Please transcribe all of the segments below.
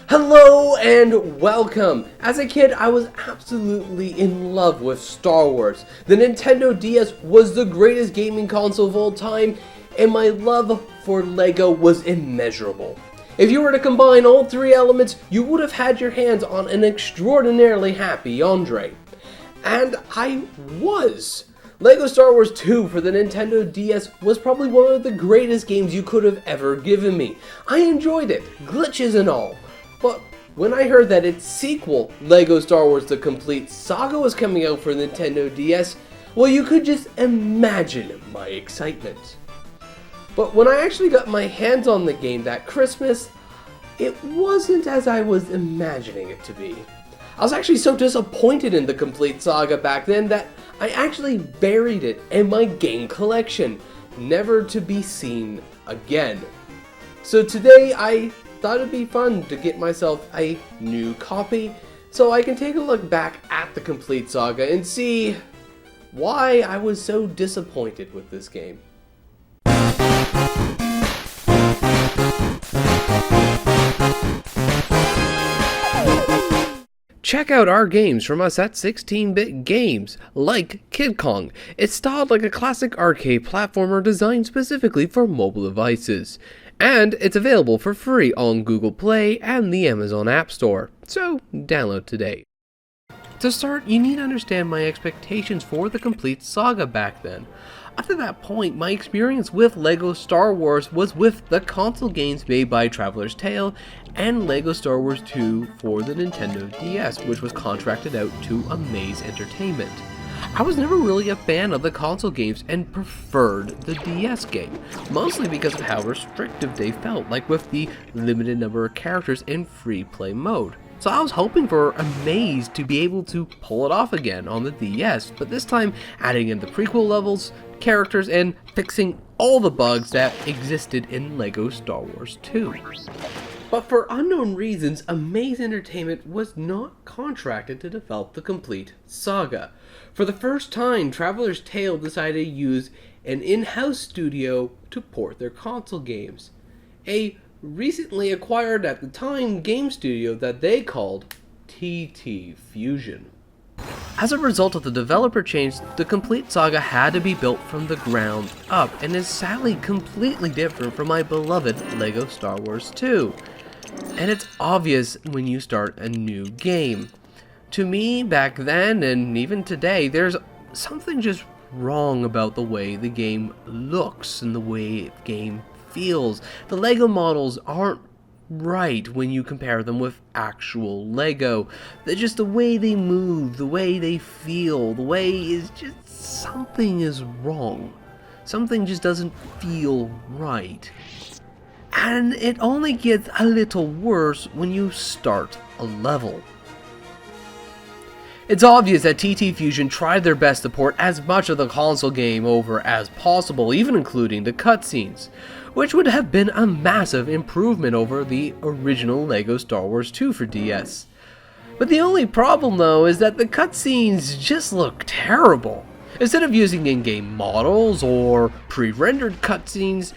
Hello and welcome! As a kid, I was absolutely in love with Star Wars. The Nintendo DS was the greatest gaming console of all time, and my love for LEGO was immeasurable. If you were to combine all three elements, you would have had your hands on an extraordinarily happy Andre. And I was! LEGO Star Wars 2 for the Nintendo DS was probably one of the greatest games you could have ever given me. I enjoyed it, glitches and all. But when I heard that its sequel, LEGO Star Wars The Complete Saga, was coming out for Nintendo DS, well, you could just imagine my excitement. But when I actually got my hands on the game that Christmas, it wasn't as I was imagining it to be. I was actually so disappointed in The Complete Saga back then that I actually buried it in my game collection, never to be seen again. So today I thought it'd be fun to get myself a new copy so I can take a look back at The Complete Saga and see why I was so disappointed with this game. Check out our games from us at 16-Bit Games, like Kid Kong. It's styled like a classic arcade platformer designed specifically for mobile devices. And it's available for free on Google Play and the Amazon App Store, so download today. To start, you need to understand my expectations for The Complete Saga back then. Up to that point, my experience with LEGO Star Wars was with the console games made by Traveler's Tale and LEGO Star Wars 2 for the Nintendo DS, which was contracted out to Amaze Entertainment. I was never really a fan of the console games and preferred the DS game, mostly because of how restrictive they felt, like with the limited number of characters in free play mode. So I was hoping for Amaze to be able to pull it off again on the DS, but this time adding in the prequel levels, characters, and fixing all the bugs that existed in LEGO Star Wars 2. But for unknown reasons, Amaze Entertainment was not contracted to develop The Complete Saga. For the first time, Traveler's Tale decided to use an in-house studio to port their console games. A recently acquired at the time game studio that they called TT Fusion. As a result of the developer change, The Complete Saga had to be built from the ground up and is sadly completely different from my beloved LEGO Star Wars 2. And it's obvious when you start a new game. To me, back then and even today, there's something just wrong about the way the game looks and the way the game feels. The LEGO models aren't right when you compare them with actual LEGO. They're just the way they move, the way they feel, the way is just something is wrong. Something just doesn't feel right. And it only gets a little worse when you start a level. It's obvious that TT Fusion tried their best to port as much of the console game over as possible, even including the cutscenes, which would have been a massive improvement over the original LEGO Star Wars 2 for DS. But the only problem though is that the cutscenes just look terrible. Instead of using in-game models or pre-rendered cutscenes,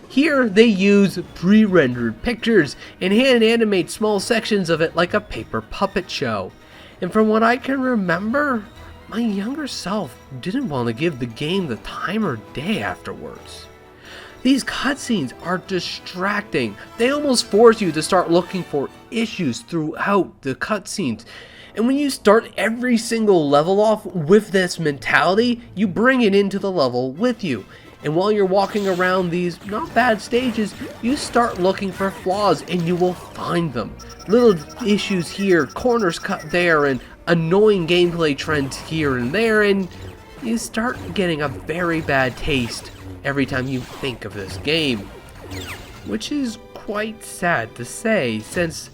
here they use pre-rendered pictures and hand animate small sections of it like a paper puppet show. And from what I can remember, my younger self didn't want to give the game the time or day afterwards. These cutscenes are distracting. They almost force you to start looking for issues throughout the cutscenes. And when you start every single level off with this mentality, you bring it into the level with you. And while you're walking around these not bad stages, you start looking for flaws and you will find them. Little issues here, corners cut there, and annoying gameplay trends here and there, and you start getting a very bad taste every time you think of this game. Which is quite sad to say, since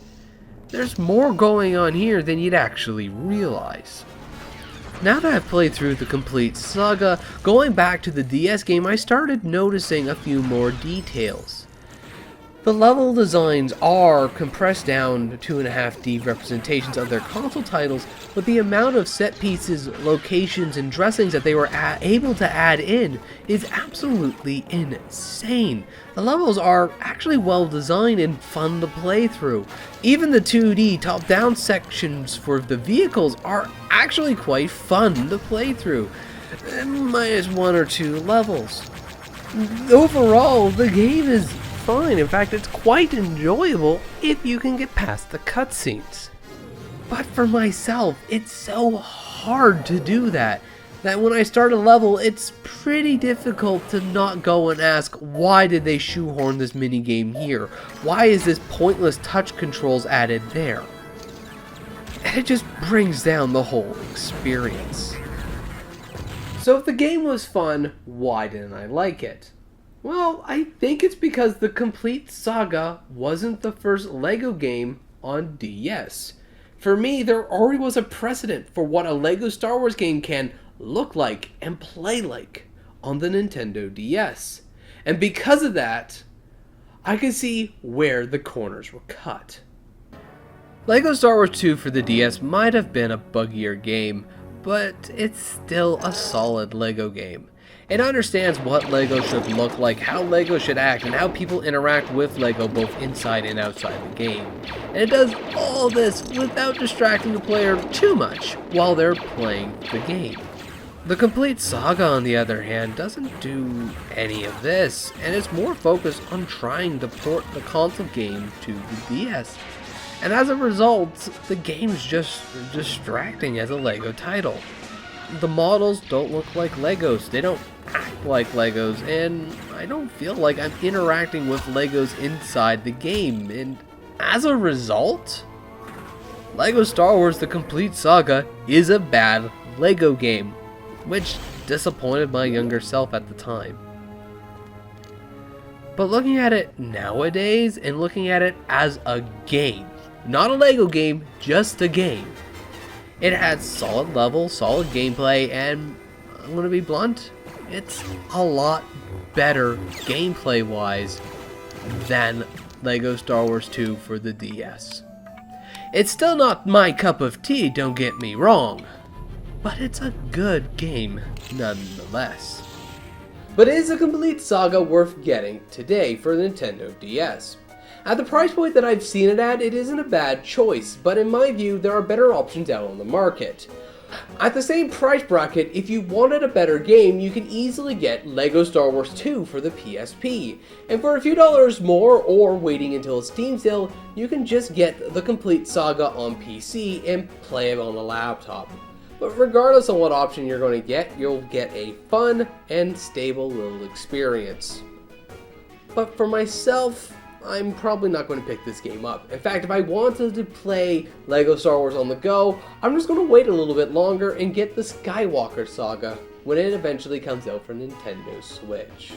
there's more going on here than you'd actually realize. Now that I've played through The Complete Saga, going back to the DS game, I started noticing a few more details. The level designs are compressed down to 2.5D representations of their console titles, but the amount of set pieces, locations, and dressings that they were able to add in is absolutely insane. The levels are actually well designed and fun to play through. Even the 2D top-down sections for the vehicles are actually quite fun to play through, minus one or two levels. Overall, the game is fine. In fact, it's quite enjoyable if you can get past the cutscenes. But for myself, it's so hard to do that when I start a level, it's pretty difficult to not go and ask, why did they shoehorn this minigame here? Why is this pointless touch controls added there? And it just brings down the whole experience. So if the game was fun, why didn't I like it? Well, I think it's because the complete Saga wasn't the first LEGO game on DS. For me, there already was a precedent for what a LEGO Star Wars game can look like and play like on the Nintendo DS. And because of that, I could see where the corners were cut. LEGO Star Wars 2 for the DS might have been a buggier game, but it's still a solid LEGO game. It understands what LEGO should look like, how LEGO should act, and how people interact with LEGO both inside and outside the game. And it does all this without distracting the player too much while they're playing the game. The complete Saga, on the other hand, doesn't do any of this, and it's more focused on trying to port the console game to the DS. And as a result, the game's just distracting as a LEGO title. The models don't look like Legos, they don't act like Legos, and I don't feel like I'm interacting with Legos inside the game, and as a result, LEGO Star Wars The Complete Saga is a bad LEGO game, which disappointed my younger self at the time. But looking at it nowadays, and looking at it as a game, not a LEGO game, just a game, it had solid levels, solid gameplay, and I'm gonna be blunt, it's a lot better gameplay-wise than LEGO Star Wars 2 for the DS. It's still not my cup of tea, don't get me wrong, but it's a good game nonetheless. But is a complete Saga worth getting today for the Nintendo DS? At the price point that I've seen it at, it isn't a bad choice, but in my view, there are better options out on the market. At the same price bracket, if you wanted a better game, you can easily get LEGO Star Wars 2 for the PSP. And for a few dollars more, or waiting until a Steam sale, you can just get the complete Saga on PC and play it on a laptop. But regardless of what option you're going to get, you'll get a fun and stable little experience. But for myself, I'm probably not going to pick this game up. In fact, if I wanted to play LEGO Star Wars on the go, I'm just going to wait a little bit longer and get the Skywalker Saga when it eventually comes out for Nintendo Switch.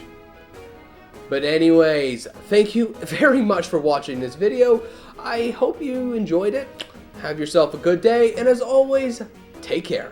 But anyways, thank you very much for watching this video. I hope you enjoyed it. Have yourself a good day, and as always, take care.